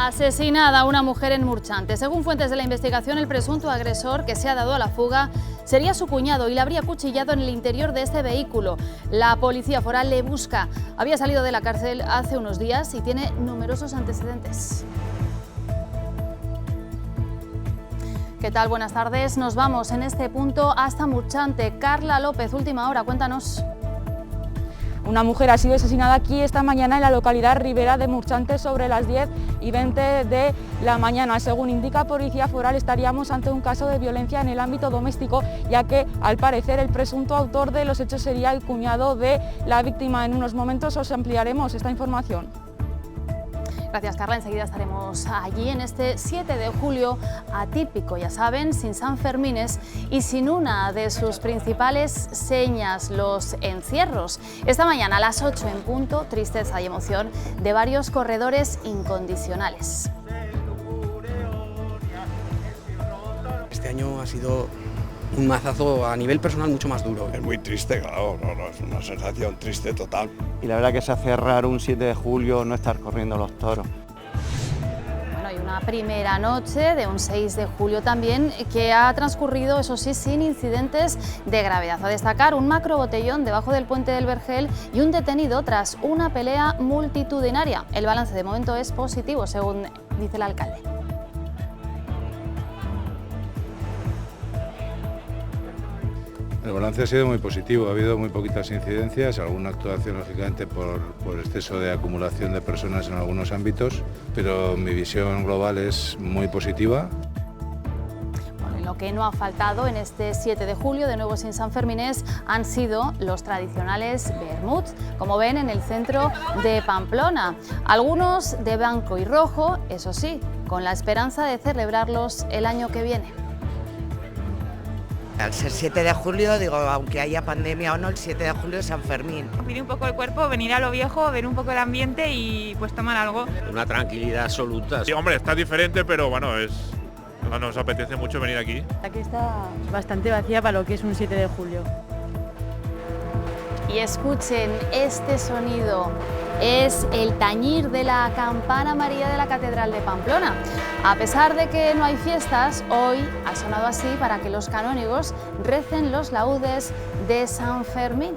Asesinada una mujer en Murchante. Según fuentes de la investigación, el presunto agresor que se ha dado a la fuga sería su cuñado y la habría acuchillado en el interior de este vehículo. La policía foral le busca. Había salido de la cárcel hace unos días y tiene numerosos antecedentes. ¿Qué tal? Buenas tardes. Nos vamos en este punto hasta Murchante. Carla López, última hora, cuéntanos. Una mujer ha sido asesinada aquí esta mañana en la localidad ribera de Murchante sobre las 10:20 de la mañana. Según indica Policía Foral, estaríamos ante un caso de violencia en el ámbito doméstico, ya que al parecer el presunto autor de los hechos sería el cuñado de la víctima. En unos momentos os ampliaremos esta información. Gracias, Carla. Enseguida estaremos allí en este 7 de julio atípico, ya saben, sin Sanfermines y sin una de sus principales señas, los encierros. Esta mañana a las 8 en punto, tristeza y emoción de varios corredores incondicionales. Este año ha sido un mazazo a nivel personal mucho más duro. Es muy triste, claro, es una sensación triste total. Y la verdad que se hace raro un 7 de julio no estar corriendo los toros. Bueno, y una primera noche de un 6 de julio también que ha transcurrido, eso sí, sin incidentes de gravedad. A destacar un macrobotellón debajo del puente del Vergel y un detenido tras una pelea multitudinaria. El balance de momento es positivo, según dice el alcalde. El balance ha sido muy positivo, ha habido muy poquitas incidencias, alguna actuación lógicamente por exceso de acumulación de personas en algunos ámbitos, pero mi visión global es muy positiva. Bueno, lo que no ha faltado en este 7 de julio, de nuevo sin Sanfermines, han sido los tradicionales vermuts, como ven en el centro de Pamplona. Algunos de blanco y rojo, eso sí, con la esperanza de celebrarlos el año que viene. Al ser 7 de julio, digo, aunque haya pandemia o no, el 7 de julio es San Fermín. Pedir un poco el cuerpo, venir a lo viejo, ver un poco el ambiente y pues tomar algo. Una tranquilidad absoluta. Sí, hombre, está diferente, pero bueno, nos apetece mucho venir aquí. Aquí está bastante vacía para lo que es un 7 de julio. Y escuchen este sonido, es el tañir de la campana María de la Catedral de Pamplona. A pesar de que no hay fiestas, hoy ha sonado así para que los canónigos recen los laudes de San Fermín.